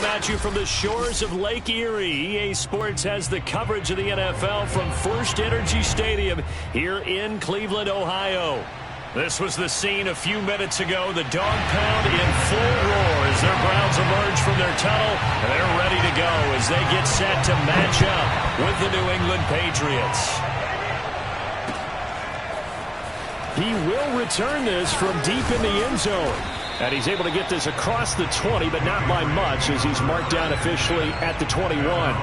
come at you from the shores of Lake Erie. EA Sports has the coverage of the NFL from First Energy Stadium here in Cleveland, Ohio. This was the scene a few minutes ago. The dog pound in full roar as their Browns emerge from their tunnel. And they're ready to go as they get set to match up with the New England Patriots. He will return this from deep in the end zone. And he's able to get this across the 20, but not by much as he's marked down officially at the 21.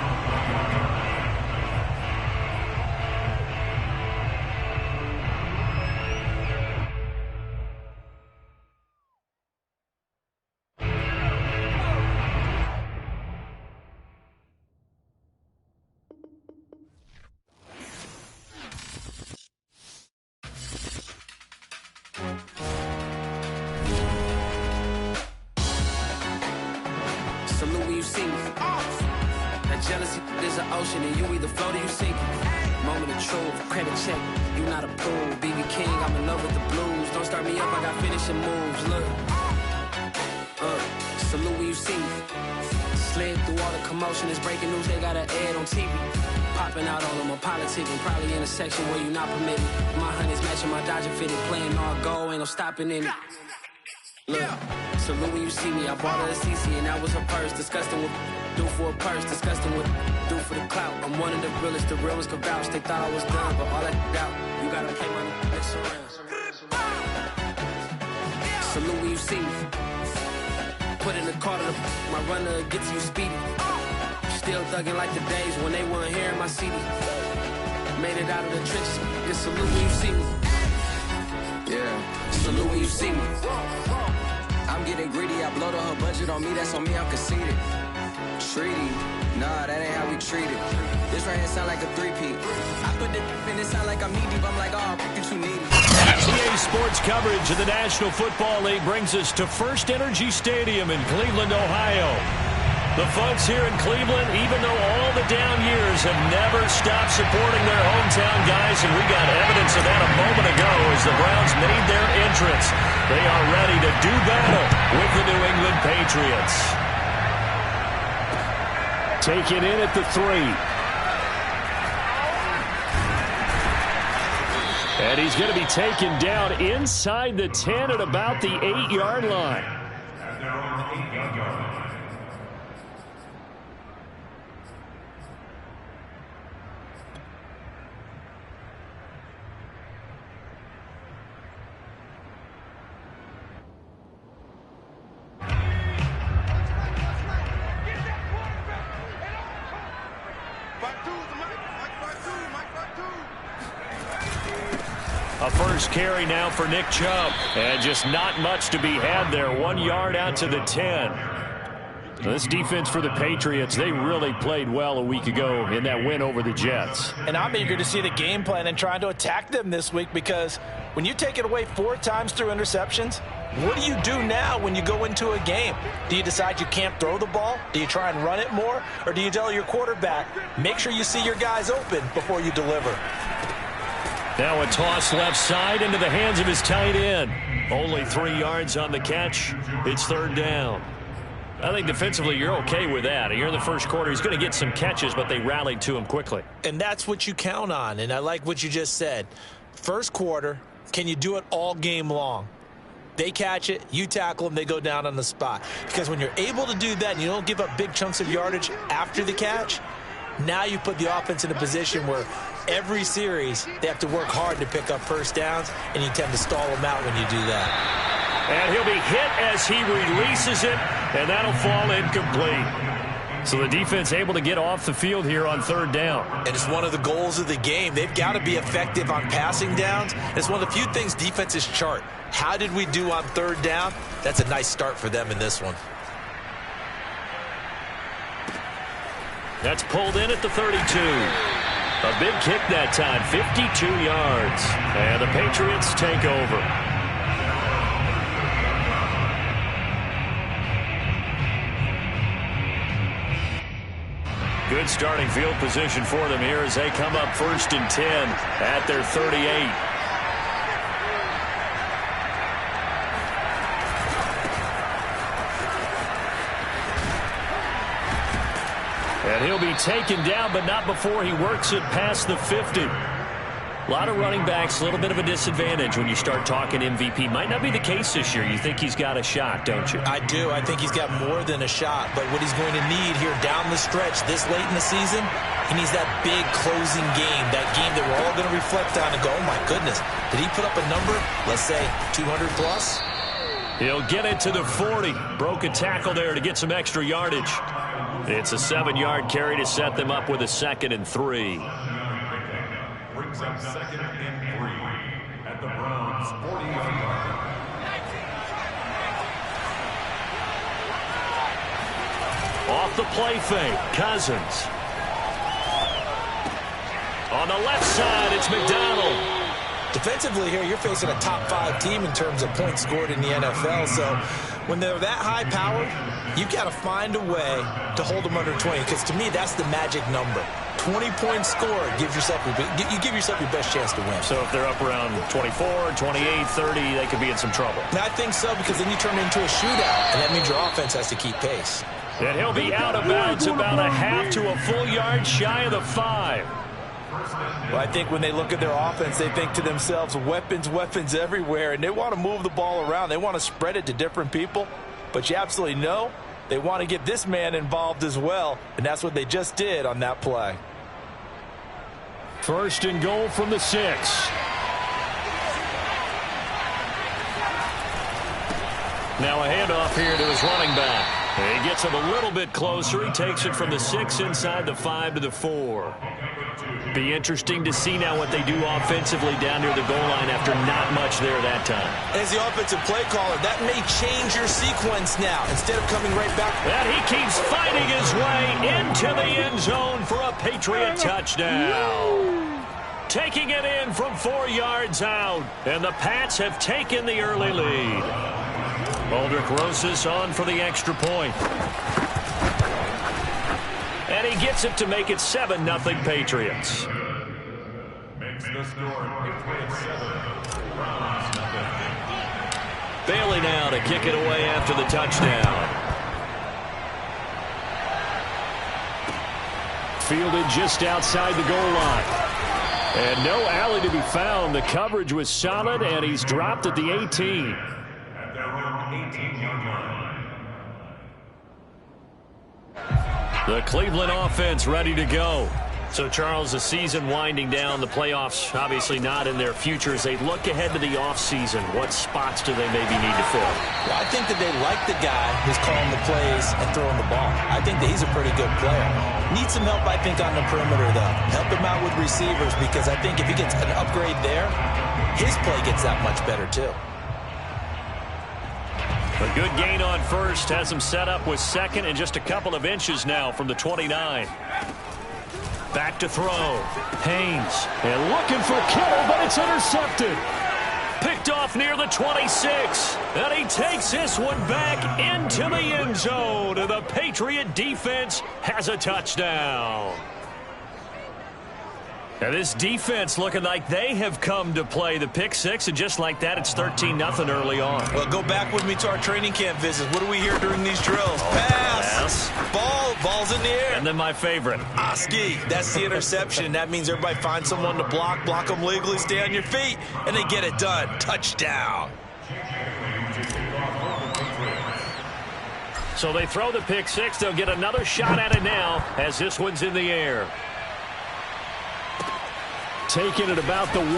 Where you not permitted. My honey's matching my Dodger fitted, playing all goal, ain't no stopping in it. Look, salute when you see me. I bought her a CC and that was her purse. Disgusting with do for a purse, disgusting with do for the clout. I'm one of the realest, the real ones could vouch. They thought I was done, but all that doubt. You gotta play my next around. Salute when you see me. Put in the car to my runner gets you speedy. Still thugging like the days when they weren't hearing my CD. Made it out of the trenches. Just salute when you see me. Yeah, salute when you see me. I'm getting greedy. I blow the whole budget on me. That's on me. I'm conceited. Treaty. Nah, that ain't how we treat it. This right here sound like a three-peat. I put the in it sound like I'm knee deep. I'm like, oh, you too needy. EA Sports coverage of the National Football League brings us to First Energy Stadium in Cleveland, Ohio. The folks here in Cleveland, even though all the down years, have never stopped supporting their hometown guys, and we got evidence of that a moment ago as the Browns made their entrance. They are ready to do battle with the New England Patriots. Taken in at the 3. And he's going to be taken down inside the 10 at about the 8-yard line. A first carry now for Nick Chubb. And just not much to be had there. 1 yard out to the 10. This defense for the Patriots, they really played well a week ago in that win over the Jets. And I'm eager to see the game plan and trying to attack them this week, because when you take it away 4 times through interceptions, what do you do now when you go into a game? Do you decide you can't throw the ball? Do you try and run it more? Or do you tell your quarterback, make sure you see your guys open before you deliver? Now a toss left side into the hands of his tight end. Only 3 yards on the catch. It's third down. I think defensively you're okay with that. Here in the first quarter, he's going to get some catches, but they rallied to him quickly. And that's what you count on, and I like what you just said. First quarter, can you do it all game long? They catch it, you tackle them, they go down on the spot. Because when you're able to do that and you don't give up big chunks of yardage after the catch, now you put the offense in a position where every series they have to work hard to pick up first downs, and you tend to stall them out when you do that. And he'll be hit as he releases it, and that'll fall incomplete. So the defense able to get off the field here on third down. And it's one of the goals of the game. They've got to be effective on passing downs. It's one of the few things defenses chart. How did we do on third down? That's a nice start for them in this one. That's pulled in at the 32. A big kick that time, 52 yards. And the Patriots take over. Good starting field position for them here as they come up first and 10 at their 38. And he'll be taken down, but not before he works it past the 50. A lot of running backs, a little bit of a disadvantage when you start talking MVP. Might not be the case this year. You think he's got a shot, don't you? I do. I think he's got more than a shot. But what he's going to need here down the stretch this late in the season, he needs that big closing game, that game that we're all going to reflect on and go, oh, my goodness, did he put up a number, let's say, 200 plus? He'll get it to the 40. Broke a tackle there to get some extra yardage. It's a 7-yard carry to set them up with a 2nd and 3. Brings up 2nd and 3 at the Browns' 40-yard line. Off the play fake, Cousins. On the left side, it's McDonald. Defensively here, you're facing a top-5 team in terms of points scored in the NFL. So when they're that high-powered, you've got to find a way to hold them under 20. Because to me, that's the magic number. 20 points scored, you give yourself your best chance to win. So if they're up around 24, 28, 30, they could be in some trouble. Now, I think so, because then you turn it into a shootout, and that means your offense has to keep pace. And he'll be out of bounds about a half to a full yard shy of the 5. Well, I think when they look at their offense, they think to themselves, weapons everywhere, and they want to move the ball around. They want to spread it to different people, but you absolutely know they want to get this man involved as well, and that's what they just did on that play. 1st and goal from the 6. Now a handoff here to his running back. He gets him a little bit closer. He takes it from the 6 inside the 5 to the 4. Be interesting to see now what they do offensively down near the goal line after not much there that time. As the offensive play caller, that may change your sequence now. Instead of coming right back. And he keeps fighting his way into the end zone for a Patriot touchdown. Taking it in from 4 yards out. And the Pats have taken the early lead. Aldrick Rosas on for the extra point. And he gets it to make it 7-0 Patriots. Makes the score Patriots 7, Browns 0. Bailey now to kick it away after the touchdown. Fielded just outside the goal line. And no alley to be found. The coverage was solid, and he's dropped at the 18. At their own 18-yard line. The Cleveland offense ready to go. So, Charles, the season winding down, the playoffs obviously not in their future. As they look ahead to the offseason, what spots do they maybe need to fill? Well, I think that they like the guy who's calling the plays and throwing the ball. I think that he's a pretty good player. Needs some help, I think, on the perimeter, though. Help him out with receivers, because I think if he gets an upgrade there, his play gets that much better, too. A good gain on 1st has him set up with 2nd and just a couple of inches now from the 29. Back to throw. Haynes. And looking for Kittle, but it's intercepted. Picked off near the 26. And he takes this one back into the end zone. And the Patriot defense has a touchdown. Now this defense looking like they have come to play. The pick 6, and just like that, it's 13-0 early on. Well, go back with me to our training camp visits. What do we hear during these drills? Pass. Ball's in the air. And then my favorite. Oski. That's the interception. That means everybody finds someone to block them legally, stay on your feet, and they get it done. Touchdown. So they throw the pick 6. They'll get another shot at it now as this one's in the air. Taking it about the 1.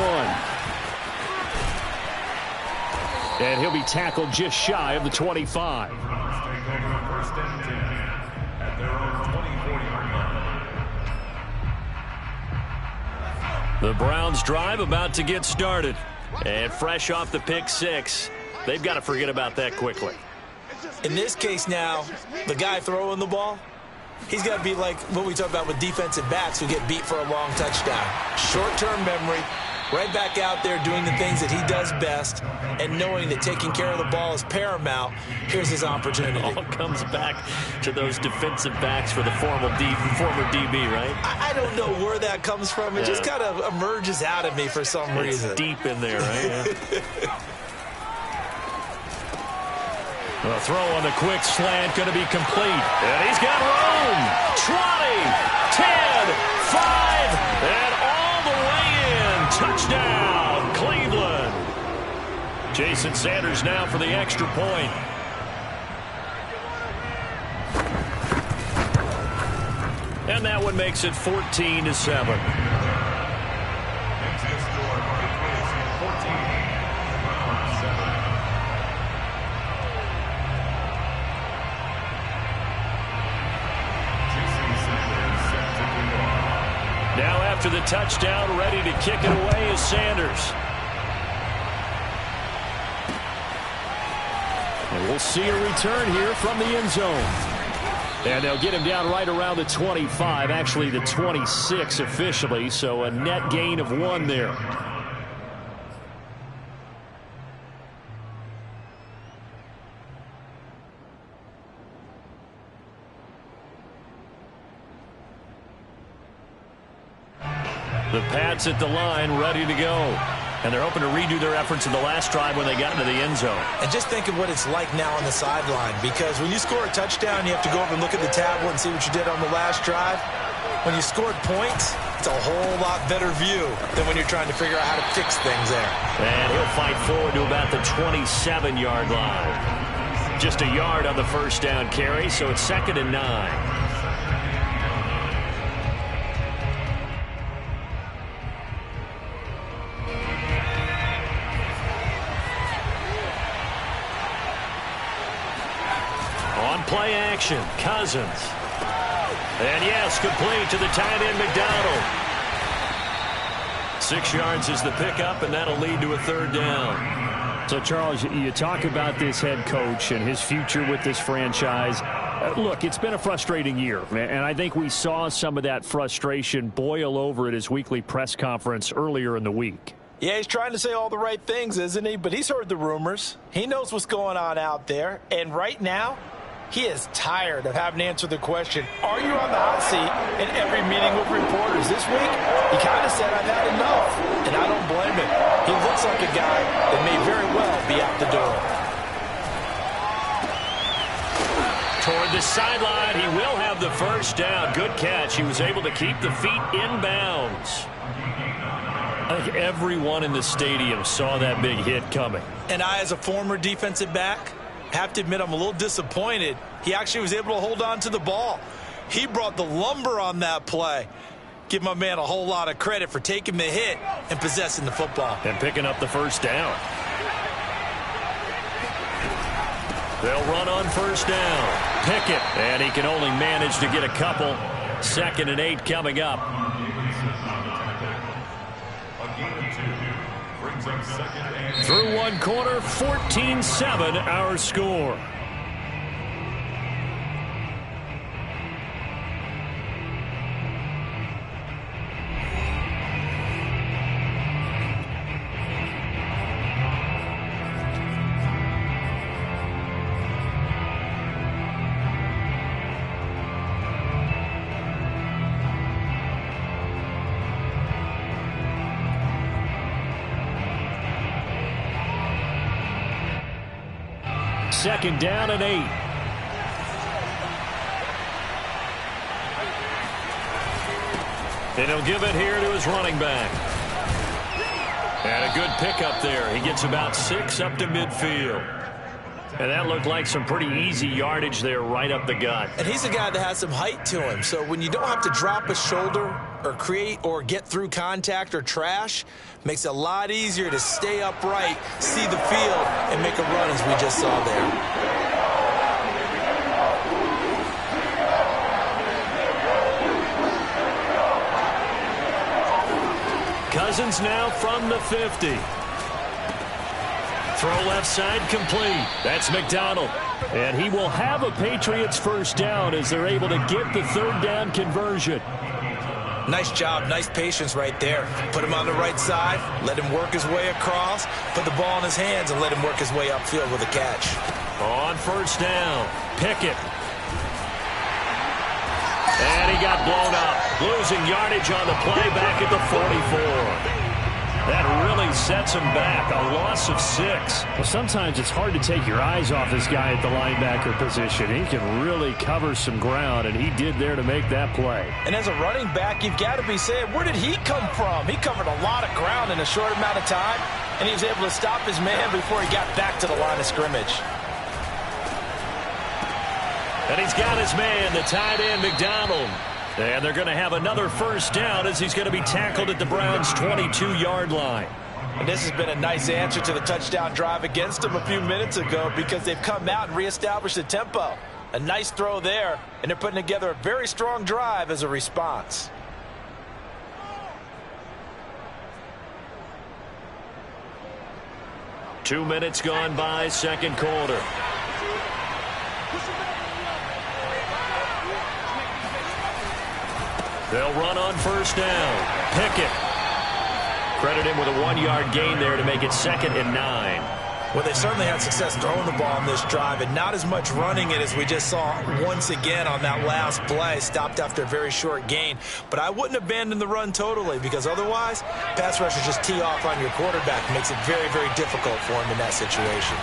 And he'll be tackled just shy of the 25. Take over 1st and 10 at their own 24-yard line. The Browns drive about to get started. And fresh off the pick 6, they've got to forget about that quickly. In this case now, the guy throwing the ball, he's got to be like what we talk about with defensive backs who get beat for a long touchdown. Short-term memory, right back out there doing the things that he does best, and knowing that taking care of the ball is paramount. Here's his opportunity. It all comes back to those defensive backs for the former DB, right? I don't know where that comes from. It just kind of emerges out of me for some reason. Deep in there, right? Yeah. The throw on the quick slant going to be complete. And he's got room. 20, 10, 5, and all the way in. Touchdown, Cleveland. Jason Sanders now for the extra point. And that one makes it 14-7. Now after the touchdown, ready to kick it away is Sanders. And we'll see a return here from the end zone. And they'll get him down right around the 25, actually the 26 officially, so a net gain of 1 there. The Pats at the line, ready to go. And they're hoping to redo their efforts in the last drive when they got into the end zone. And just think of what it's like now on the sideline, because when you score a touchdown, you have to go over and look at the tablet and see what you did on the last drive. When you scored points, it's a whole lot better view than when you're trying to figure out how to fix things there. And he'll fight forward to about the 27-yard line. Just a yard on the first down carry, so it's 2nd and 9. Play action, Cousins. And yes, complete to the tight end, McDonald. 6 yards is the pickup, and that'll lead to a 3rd down. So, Charles, you talk about this head coach and his future with this franchise. Look, it's been a frustrating year, and I think we saw some of that frustration boil over at his weekly press conference earlier in the week. Yeah, he's trying to say all the right things, isn't he? But he's heard the rumors. He knows what's going on out there. And right now, he is tired of having to answer the question, are you on the hot seat in every meeting with reporters this week? He kind of said, I've had enough, and I don't blame him. He looks like a guy that may very well be out the door. Toward the sideline, he will have the first down. Good catch. He was able to keep the feet in bounds. I think everyone in the stadium saw that big hit coming. And I, as a former defensive back, have to admit I'm a little disappointed. He actually was able to hold on to the ball. He brought the lumber on that play. Give my man a whole lot of credit for taking the hit and possessing the football. And picking up the first down. They'll run on first down. Pickett, and he can only manage to get a couple. 2nd and 8 coming up. Through one quarter, 14-7 our score. Second down and 8. And he'll give it here to his running back. And a good pickup there. He gets about 6 up to midfield. And that looked like some pretty easy yardage there right up the gut. And he's a guy that has some height to him. So when you don't have to drop a shoulder or create or get through contact or trash, makes it a lot easier to stay upright, see the field, and make a run as we just saw there. Cousins now from the 50. Throw left side complete. That's McDonald. And he will have a Patriots first down as they're able to get the 3rd down conversion. Nice job, nice patience right there. Put him on the right side, let him work his way across, put the ball in his hands, and let him work his way upfield with a catch. On first down, Pickett. And he got blown up. Losing yardage on the play back at the 44. That really sets him back. A loss of 6. Well, sometimes it's hard to take your eyes off this guy at the linebacker position. He can really cover some ground, and he did there to make that play. And as a running back, you've got to be saying, where did he come from? He covered a lot of ground in a short amount of time, and he was able to stop his man before he got back to the line of scrimmage. And he's got his man, the tight end, McDonald. And they're going to have another first down as he's going to be tackled at the Browns' 22-yard line. And this has been a nice answer to the touchdown drive against them a few minutes ago because they've come out and reestablished the tempo. A nice throw there, and they're putting together a very strong drive as a response. Two minutes gone by, second quarter. They'll run on first down. Pickett. Credit him with a 1-yard gain there to make it 2nd and 9. Well, they certainly had success throwing the ball on this drive, and not as much running it as we just saw once again on that last play. Stopped after a very short gain. But I wouldn't abandon the run totally, because otherwise, pass rushers just tee off on your quarterback. Makes it very, very difficult for him in that situation.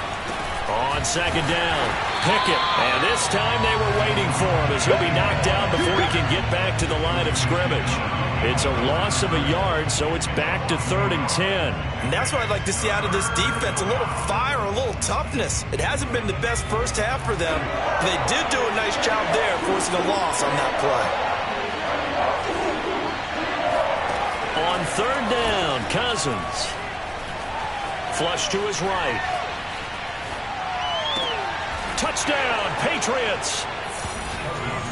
On second down, Pickett. And this time they were waiting for him as he'll be knocked down before he can get back to the line of scrimmage. It's a loss of a yard, so it's back to 3rd and 10. And that's what I'd like to see out of this defense. A little fire, a little toughness. It hasn't been the best first half for them. But they did do a nice job there, forcing a loss on that play. On 3rd down, Cousins. Flush to his right. Touchdown, Patriots.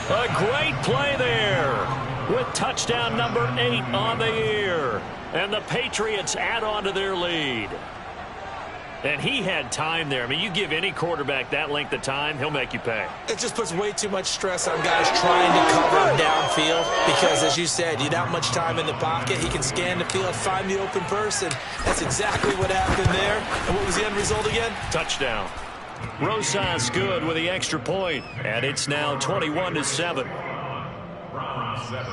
A great play there with touchdown number 8 on the year. And the Patriots add on to their lead. And he had time there. I mean, you give any quarterback that length of time, he'll make you pay. It just puts way too much stress on guys trying to cover downfield because, as you said, you don't have much time in the pocket. He can scan the field, find the open person. That's exactly what happened there. And what was the end result again? Touchdown. Rosas good with the extra point, and it's now 21-7. Round 7.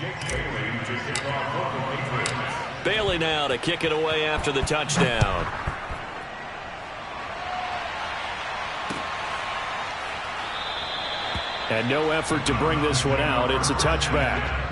Jake Bailey to kick off for the Patriots. Bailey now to kick it away after the touchdown. And no effort to bring this one out. It's a touchback.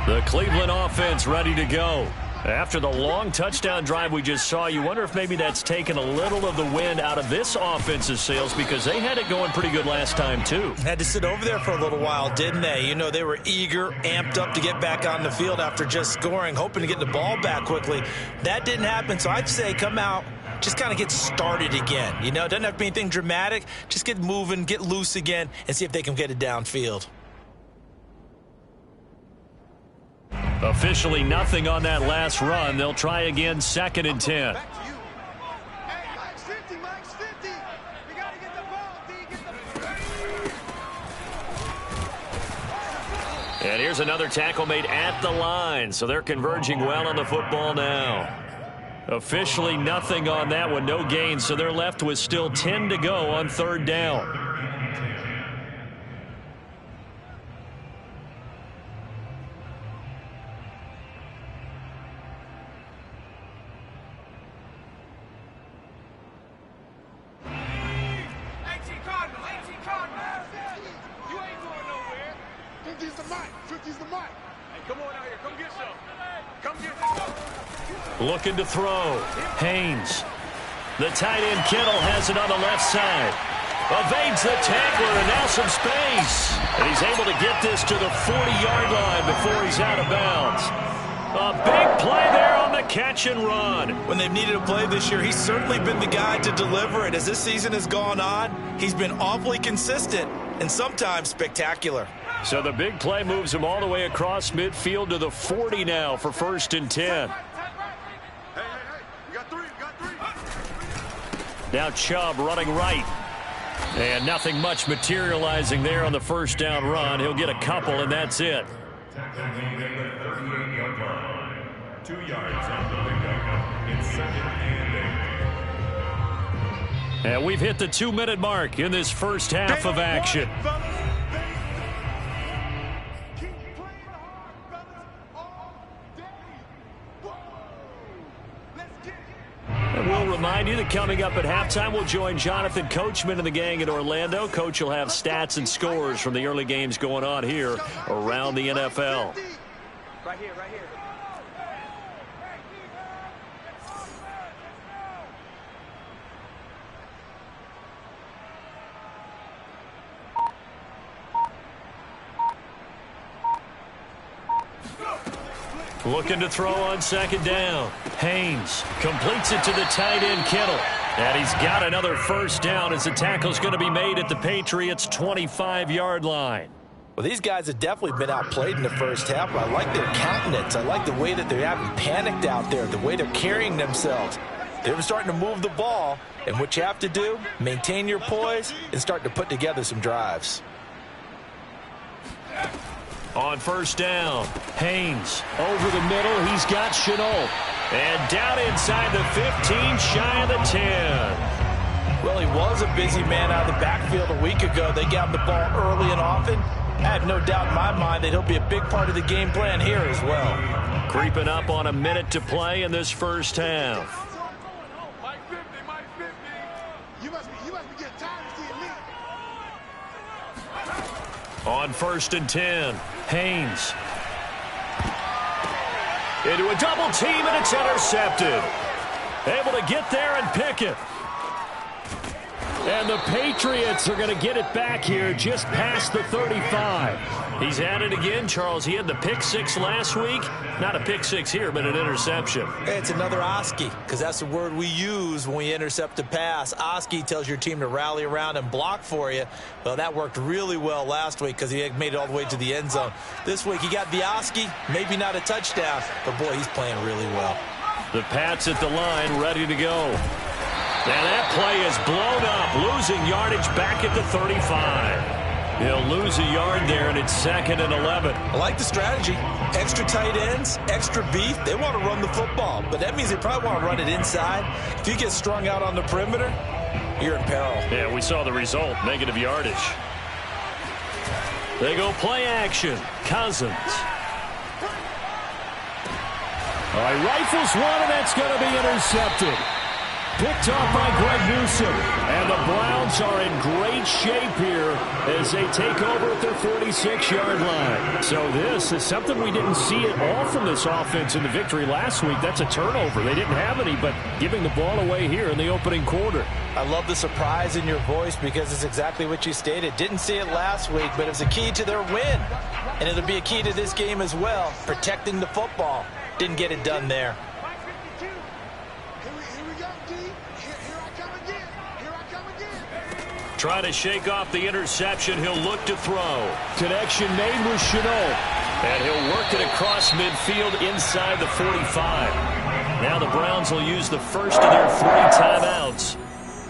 The Cleveland offense ready to go. After the long touchdown drive we just saw, you wonder if maybe that's taken a little of the wind out of this offensive sails because they had it going pretty good last time too. Had to sit over there for a little while, didn't they? You know, they were eager, amped up to get back on the field after just scoring, hoping to get the ball back quickly. That didn't happen, so I'd say come out, just kind of get started again. You know, it doesn't have to be anything dramatic. Just get moving, get loose again, and see if they can get it downfield. Officially nothing on that last run. They'll try again, 2nd and 10. And here's another tackle made at the line, so they're converging well on the football now. Officially nothing on that one, no gain, so they're left with still 10 to go on 3rd down. Looking to throw. Haynes. The tight end Kittle has it on the left side. Evades the tackler and now some space. And he's able to get this to the 40-yard line before he's out of bounds. A big play there on the catch and run. When they've needed a play this year, he's certainly been the guy to deliver it. As this season has gone on, he's been awfully consistent and sometimes spectacular. So the big play moves him all the way across midfield to the 40 now for 1st and 10. Now Chubb running right. And nothing much materializing there on the first down run. He'll get a couple, and that's it. 38-yard line. 2 yards on the pickup. It's 2nd and 8. And we've hit the 2-minute mark in this first half of action. And we'll remind you that coming up at halftime, we'll join Jonathan Coachman and the gang in Orlando. Coach will have stats and scores from the early games going on here around the NFL. Right here, right here. Looking to throw on second down. Haynes completes it to the tight end, Kittle. And he's got another first down as the tackle's going to be made at the Patriots' 25-yard line. Well, these guys have definitely been outplayed in the first half, but I like their countenance. I like the way that they're having panicked out there, the way they're carrying themselves. They're starting to move the ball, and what you have to do, maintain your poise and start to put together some drives. On first down, Haynes over the middle. He's got Shenault. And down inside the 15, shy of the 10. Well, he was a busy man out of the backfield a week ago. They got him the ball early and often. I have no doubt in my mind that he'll be a big part of the game plan here as well. Creeping up on a minute to play in this first half. On first and 10, Haynes. Into a double team, and it's intercepted. Able to get there and pick it. And the Patriots are going to get it back here just past the 35. He's at it again, Charles. He had the pick six last week. Not a pick six here, but an interception. It's another Oski, because that's the word we use when we intercept a pass. Oski tells your team to rally around and block for you. Well, that worked really well last week because he made it all the way to the end zone. This week he got the Oski, maybe not a touchdown, but boy, he's playing really well. The Pats at the line, ready to go. And that play is blown up, losing yardage back at the 35. He'll lose a yard there, and it's 2nd and 11. I like the strategy. Extra tight ends, extra beef. They want to run the football, but that means they probably want to run it inside. If you get strung out on the perimeter, you're in peril. Yeah, we saw the result, negative yardage. They go play action. Cousins. All right, rifles one, and that's going to be intercepted. Picked off by Greg Newsome. And the Browns are in great shape here as they take over at their 46-yard line. So this is something we didn't see at all from this offense in the victory last week. That's a turnover. They didn't have any, but giving the ball away here in the opening quarter. I love the surprise in your voice because it's exactly what you stated. Didn't see it last week, but it's a key to their win. And it'll be a key to this game as well, protecting the football. Didn't get it done there. Trying to shake off the interception. He'll look to throw. Connection made with Shenault. And he'll work it across midfield inside the 45. Now the Browns will use the first of their 3 timeouts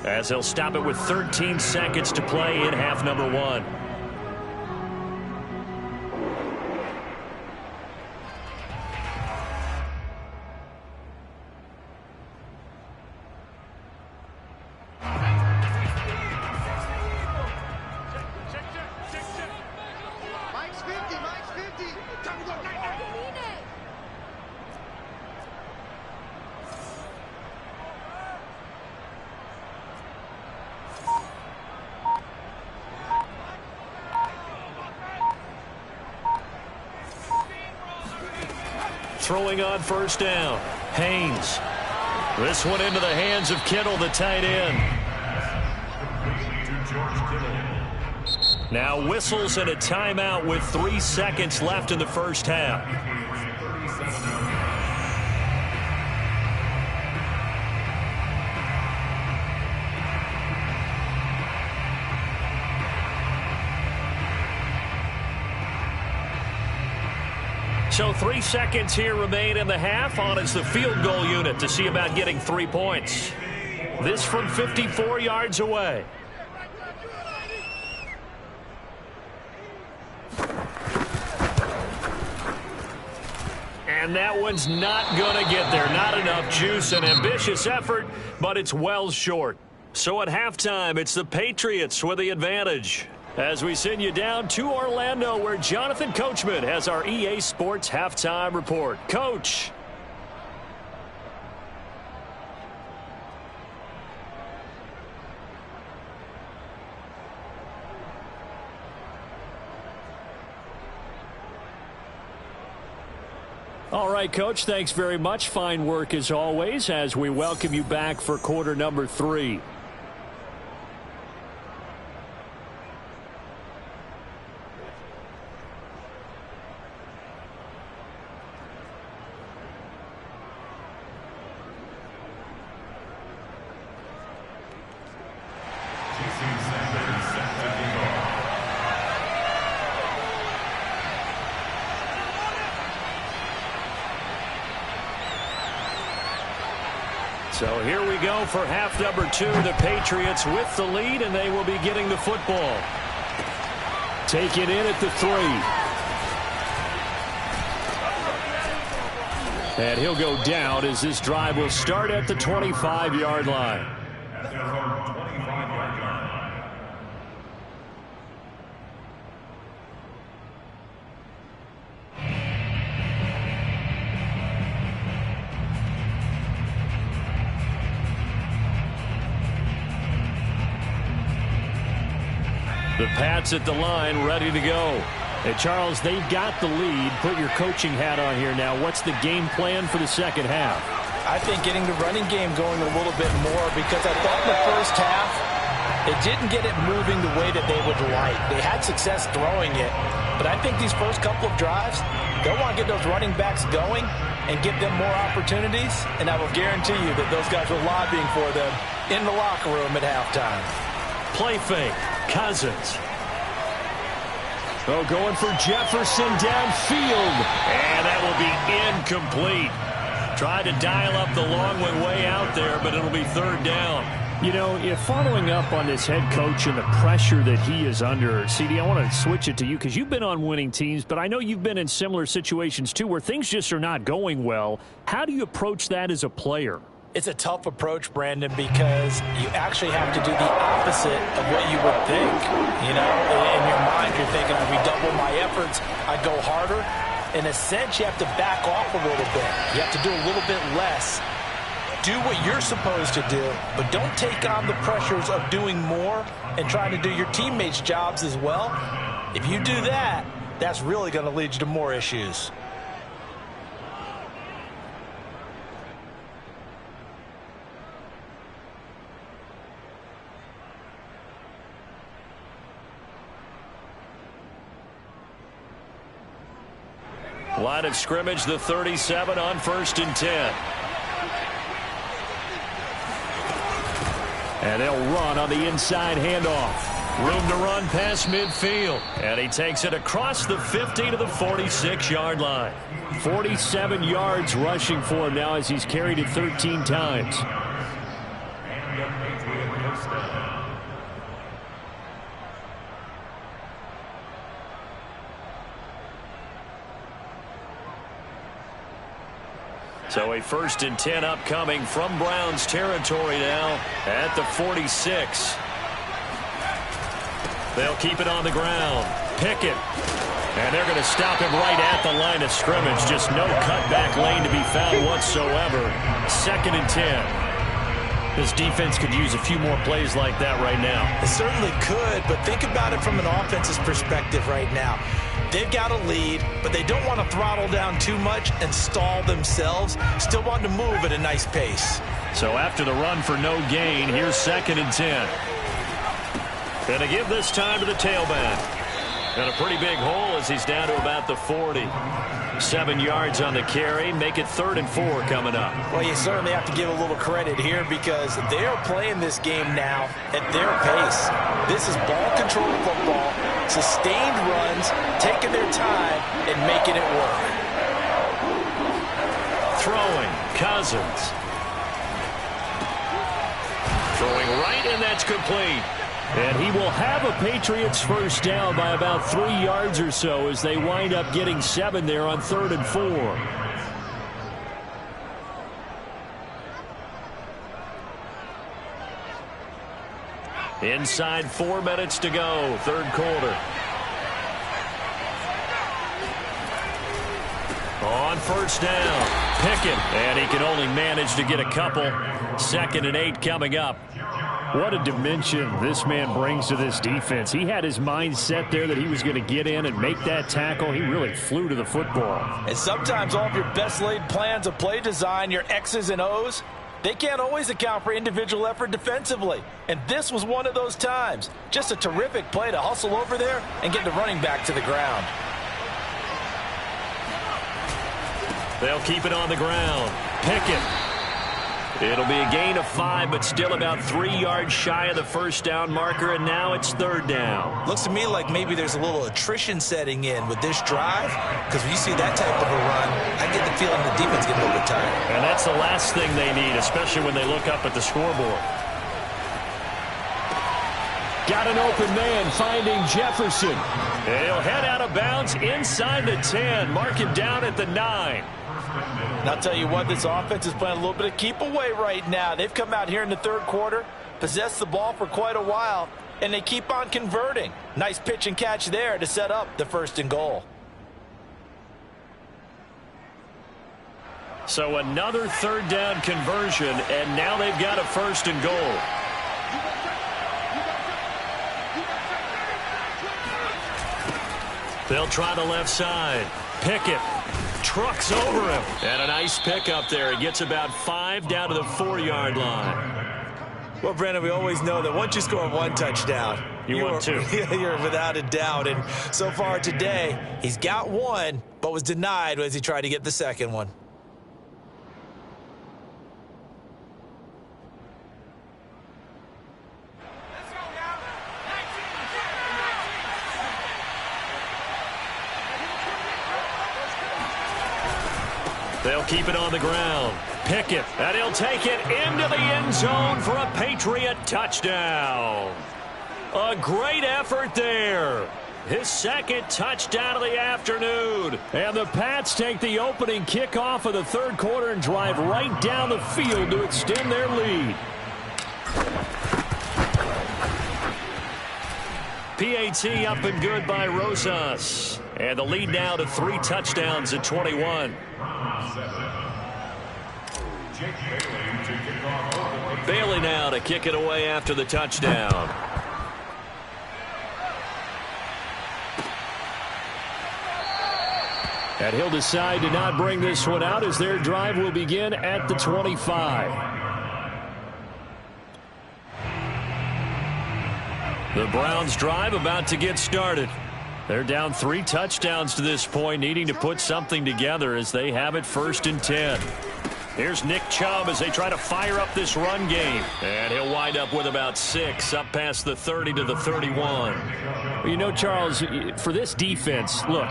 as they'll stop it with 13 seconds to play in half number 1. Throwing on first down. Haynes. This one into the hands of Kittle, the tight end. Now whistles and a timeout with 3 seconds left in the first half. So 3 seconds here remain in the half. On is the field goal unit to see about getting 3 points. This from 54 yards away. And that one's not going to get there. Not enough juice. An ambitious effort, but it's well short. So at halftime, it's the Patriots with the advantage. As we send you down to Orlando, where Jonathan Coachman has our EA Sports halftime report. Coach. All right, Coach, thanks very much. Fine work as always as we welcome you back for quarter number 3. So here we go for half number 2. The Patriots with the lead, and they will be getting the football. Take it in at the 3. And he'll go down as this drive will start at the 25-yard line. The Pats at the line, ready to go. Hey, Charles, they've got the lead. Put your coaching hat on here now. What's the game plan for the second half? I think getting the running game going a little bit more, because I thought in the first half they didn't get it moving the way that they would like. They had success throwing it, but I think these first couple of drives, they'll want to get those running backs going and give them more opportunities, and I will guarantee you that those guys were lobbying for them in the locker room at halftime. Play fake. Cousins. Oh, going for Jefferson downfield. And that will be incomplete. Tried to dial up the long one way out there, but it'll be third down. You know, following up on this head coach and the pressure that he is under, CD, I want to switch it to you because you've been on winning teams, but I know you've been in similar situations too where things just are not going well. How do you approach that as a player? It's a tough approach, Brandon, because you actually have to do the opposite of what you would think. You know, in your mind, you're thinking, if we double my efforts, I'd go harder. In a sense, you have to back off a little bit. You have to do a little bit less. Do what you're supposed to do, but don't take on the pressures of doing more and trying to do your teammates' jobs as well. If you do that, that's really going to lead you to more issues. Line of scrimmage, the 37 on 1st and 10. And they'll run on the inside handoff. Room to run past midfield. And he takes it across the 50 to the 46-yard line. 47 yards rushing for him now as he's carried it 13 times. So a 1st and 10 upcoming from Browns territory now at the 46. They'll keep it on the ground. Pickett. And they're going to stop him right at the line of scrimmage. Just no cutback lane to be found whatsoever. 2nd and 10. This defense could use a few more plays like that right now. It certainly could, but think about it from an offense's perspective right now. They've got a lead, but they don't want to throttle down too much and stall themselves. Still want to move at a nice pace. So after the run for no gain, here's 2nd and 10. Going to give this time to the tailback. Got a pretty big hole as he's down to about the 40. 7 yards on the carry. Make it 3rd and 4 coming up. Well, you certainly have to give a little credit here because they are playing this game now at their pace. This is ball control football, sustained runs, taking their time and making it work. Throwing, Cousins. Throwing right, and that's complete. And he will have a Patriots first down by about 3 yards or so as they wind up getting 7 there on 3rd and 4. Inside 4 minutes to go, third quarter. On first down, Pickett, and he can only manage to get a couple. 2nd and 8 coming up. What a dimension this man brings to this defense. He had his mind set there that he was going to get in and make that tackle. He really flew to the football. And sometimes all of your best laid plans of play design, your X's and O's, they can't always account for individual effort defensively. And this was one of those times. Just a terrific play to hustle over there and get the running back to the ground. They'll keep it on the ground. Pickett. It'll be a gain of 5, but still about 3 yards shy of the first down marker, and now it's third down. Looks to me like maybe there's a little attrition setting in with this drive, because when you see that type of a run, I get the feeling the defense getting a little bit tired. And that's the last thing they need, especially when they look up at the scoreboard. Got an open man finding Jefferson. And he'll head out of bounds inside the 10, mark him down at the 9. And I'll tell you what, this offense is playing a little bit of keep away right now. They've come out here in the third quarter, possessed the ball for quite a while, and they keep on converting. Nice pitch and catch there to set up the 1st and goal. So another third down conversion, and now they've got a 1st and goal. They'll try the left side. Pickett trucks over him. And a nice pickup there. He gets about 5 down to the 4-yard line. Well, Brandon, we always know that once you score 1 touchdown, you want 2. You're without a doubt. And so far today, he's got 1, but was denied as he tried to get the 2nd one. They'll keep it on the ground. Pickett, and he'll take it into the end zone for a Patriot touchdown. A great effort there. His 2nd touchdown of the afternoon. And the Pats take the opening kickoff of the third quarter and drive right down the field to extend their lead. PAT up and good by Rosas. And the lead now to 3 touchdowns at 21. Bailey now to kick it away after the touchdown. And he'll decide to not bring this one out as their drive will begin at the 25. The Browns drive about to get started. They're down 3 touchdowns to this point, needing to put something together as they have it 1st and 10. Here's Nick Chubb as they try to fire up this run game. And he'll wind up with about 6 up past the 30 to the 31. Well, you know, Charles, for this defense, look,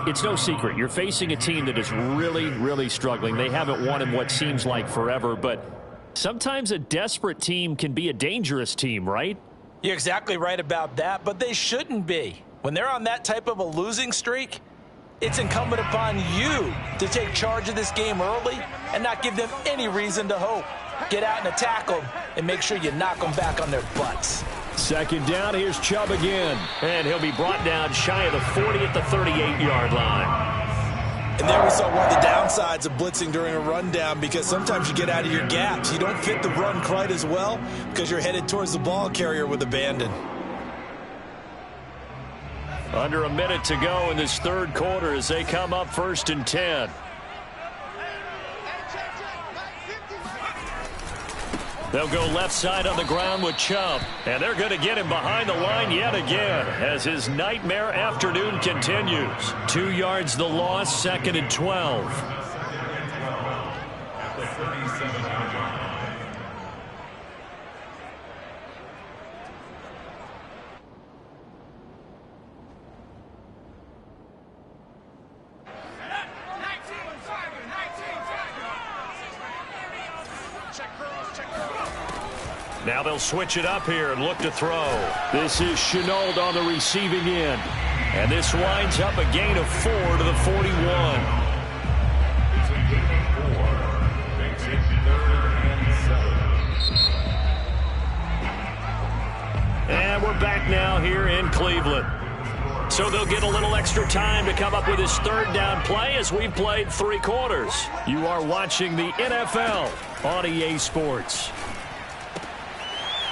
it's no secret. You're facing a team that is really, really struggling. They haven't won in what seems like forever, but sometimes a desperate team can be a dangerous team, right? You're exactly right about that, but they shouldn't be. When they're on that type of a losing streak, it's incumbent upon you to take charge of this game early and not give them any reason to hope. Get out and attack them and make sure you knock them back on their butts. 2nd down, here's Chubb again. And he'll be brought down shy of the 40 at the 38-yard line. And there we saw one of the downsides of blitzing during a rundown, because sometimes you get out of your gaps. You don't fit the run quite as well because you're headed towards the ball carrier with abandon. Under a minute to go in this third quarter as they come up 1st and 10. They'll go left side on the ground with Chubb. And they're going to get him behind the line yet again as his nightmare afternoon continues. 2 yards the loss, 2nd and 12. Now they'll switch it up here and look to throw. This is Shenault on the receiving end. And this winds up a gain of 4 to the 41. So they'll get a little extra time to come up with his third down play as we've played 3 quarters. You are watching the NFL on EA Sports.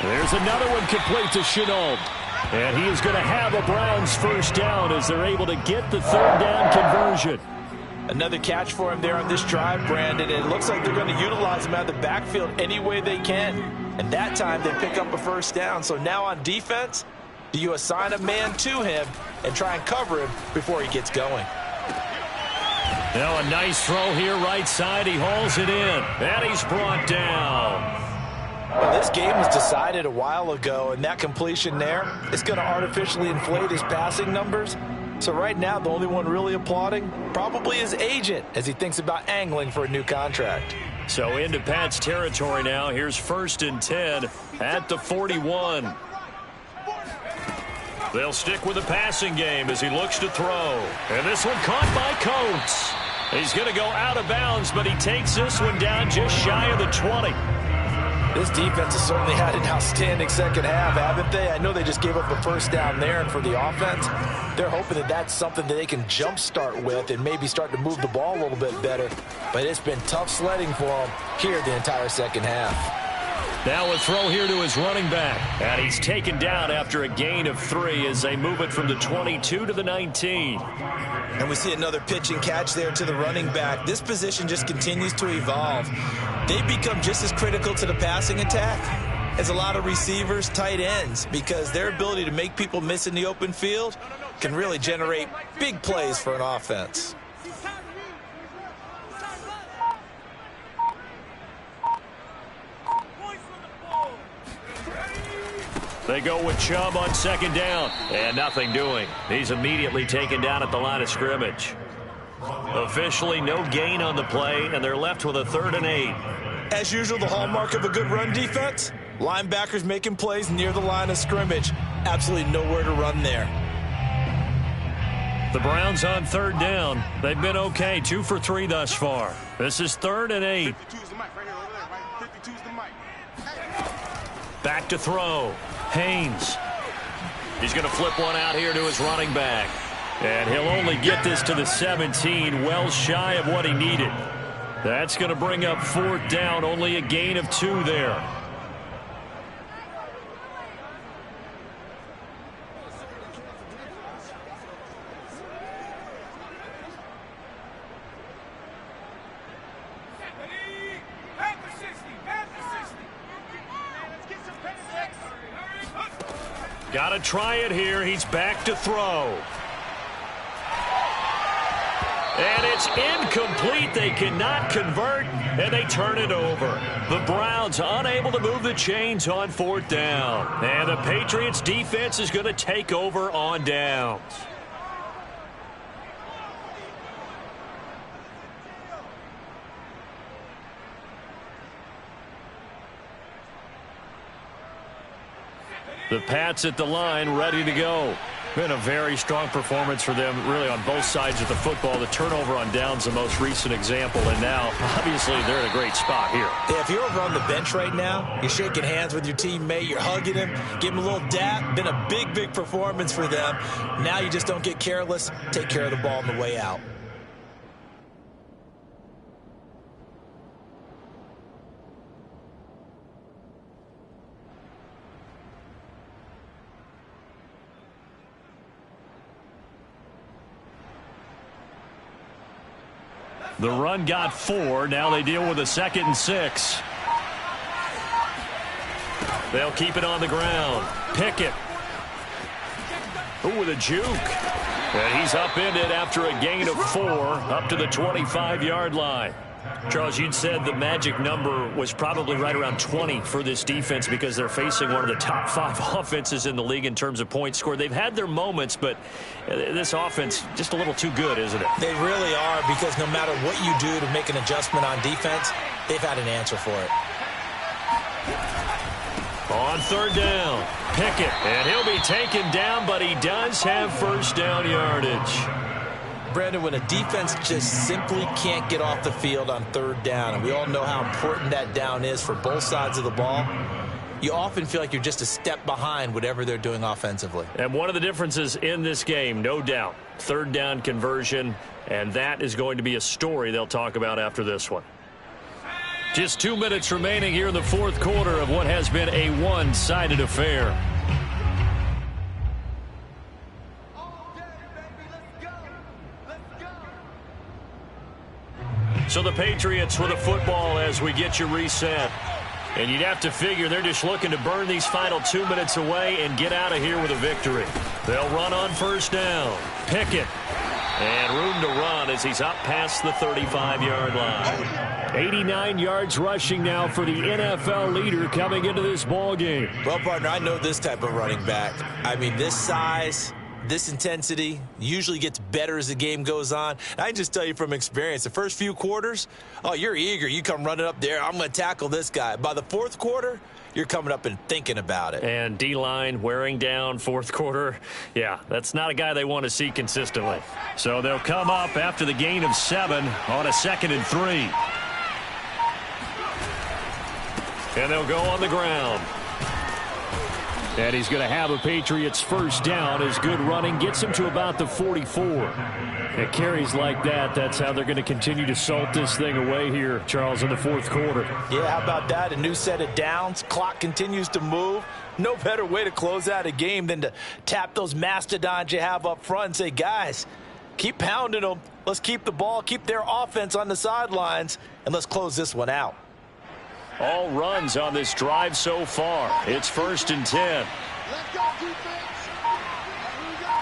There's another one complete to Shenault. And he is going to have a Browns first down as they're able to get the third down conversion. Another catch for him there on this drive, Brandon. And it looks like they're going to utilize him out of the backfield any way they can. And that time they pick up a first down. So now on defense, do you assign a man to him and try and cover him before he gets going? Now a nice throw here right side. He hauls it in. And he's brought down. Well, this game was decided a while ago, and that completion there is going to artificially inflate his passing numbers. So right now, the only one really applauding probably his agent as he thinks about angling for a new contract. So into Pat's territory now. Here's 1st and 10 at the 41. They'll stick with the passing game as he looks to throw. And this one caught by Coates. He's going to go out of bounds, but he takes this one down just shy of the 20. This defense has certainly had an outstanding second half, haven't they? I know they just gave up a first down there, and for the offense, they're hoping that that's something that they can jumpstart with and maybe start to move the ball a little bit better. But it's been tough sledding for them here the entire second half. Now a throw here to his running back. And he's taken down after a gain of 3 as they move it from the 22 to the 19. And we see another pitch and catch there to the running back. This position just continues to evolve. They become just as critical to the passing attack as a lot of receivers, tight ends, because their ability to make people miss in the open field can really generate big plays for an offense. They go with Chubb on 2nd down. And nothing doing. He's immediately taken down at the line of scrimmage. Officially no gain on the play, and they're left with a 3rd and 8. As usual, the hallmark of a good run defense, linebackers making plays near the line of scrimmage. Absolutely nowhere to run there. The Browns on 3rd down. They've been okay, 2 for 3 thus far. This is 3rd and 8. Back to throw. Haynes. He's going to flip one out here to his running back. And he'll only get this to the 17, well shy of what he needed. That's going to bring up 4th down, only a gain of 2 there. Got to try it here. He's back to throw. And it's incomplete. They cannot convert, and they turn it over. The Browns unable to move the chains on 4th down. And the Patriots defense is going to take over on downs. The Pats at the line, ready to go. Been a very strong performance for them, really, on both sides of the football. The turnover on downs, the most recent example, and now, obviously, they're in a great spot here. Yeah, if you're over on the bench right now, you're shaking hands with your teammate, you're hugging him, give him a little dap. Been a big, big performance for them. Now you just don't get careless. Take care of the ball on the way out. The run got 4. Now they deal with a 2nd and 6. They'll keep it on the ground. Pickett. Ooh, with a juke. And he's upended after a gain of 4 up to the 25-yard line. Charles, you'd said the magic number was probably right around 20 for this defense because they're facing one of the top 5 offenses in the league in terms of points scored. They've had their moments, but this offense just a little too good, isn't it? They really are, because no matter what you do to make an adjustment on defense, they've had an answer for it. On 3rd down, Pickett, and he'll be taken down, but he does have first down yardage. Brandon, when a defense just simply can't get off the field on 3rd down, and we all know how important that down is for both sides of the ball, you often feel like you're just a step behind whatever they're doing offensively. And one of the differences in this game, no doubt, third down conversion, and that is going to be a story they'll talk about after this one. Just 2 minutes remaining here in the fourth quarter of what has been a one-sided affair. So the Patriots with a football as we get you reset. And you'd have to figure they're just looking to burn these final 2 minutes away and get out of here with a victory. They'll run on first down. Pickett. And room to run as he's up past the 35-yard line. 89 yards rushing now for the NFL leader coming into this ball game. Well, partner, I know this type of running back. I mean, this size, this intensity usually gets better as the game goes on. And I can just tell you from experience, the first few quarters, oh, you're eager. You come running up there. I'm going to tackle this guy. By the fourth quarter, you're coming up and thinking about it. And D-line wearing down fourth quarter. Yeah, that's not a guy they want to see consistently. So they'll come up after the gain of 7 on a 2nd and 3. And they'll go on the ground. And he's going to have a Patriots first down. His good running gets him to about the 44. It carries like that. That's how they're going to continue to salt this thing away here, Charles, in the fourth quarter. Yeah, how about that? A new set of downs. Clock continues to move. No better way to close out a game than to tap those mastodons you have up front and say, guys, keep pounding them. Let's keep the ball, keep their offense on the sidelines, and let's close this one out. All runs on this drive so far. It's 1st and 10. Let's go, defense. Here we go.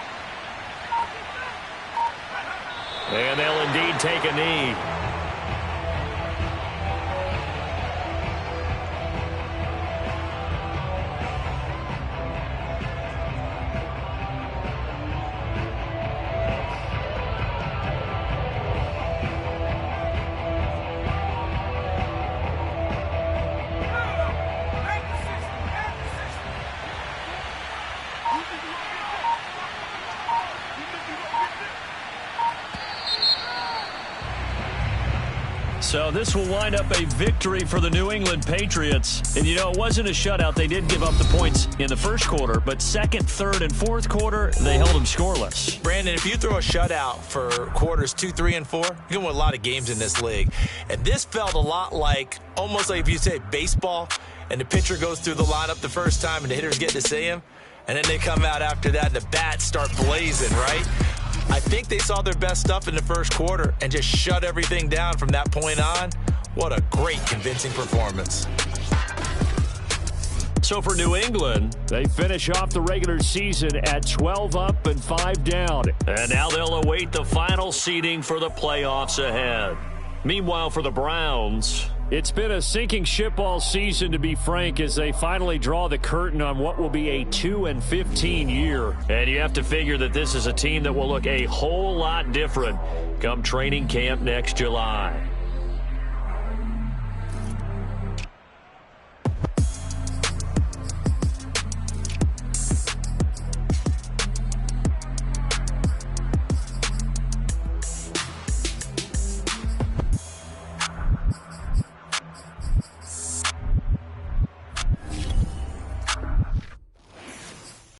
And they'll indeed take a knee. So this will wind up a victory for the New England Patriots. And, you know, it wasn't a shutout. They did give up the points in the first quarter, but second, third, and fourth quarter, they held them scoreless. Brandon, if you throw a shutout for quarters 2, 3, and 4, you're going to win a lot of games in this league. And this felt a lot like, almost like if you say baseball, and the pitcher goes through the lineup the first time and the hitters get to see him, and then they come out after that and the bats start blazing, right? I think they saw their best stuff in the first quarter and just shut everything down from that point on. What a great, convincing performance. So for New England, they finish off the regular season at 12 up and 5 down. And now they'll await the final seeding for the playoffs ahead. Meanwhile, for the Browns, it's been a sinking ship all season, to be frank, as they finally draw the curtain on what will be a 2-15 year. And you have to figure that this is a team that will look a whole lot different come training camp next July.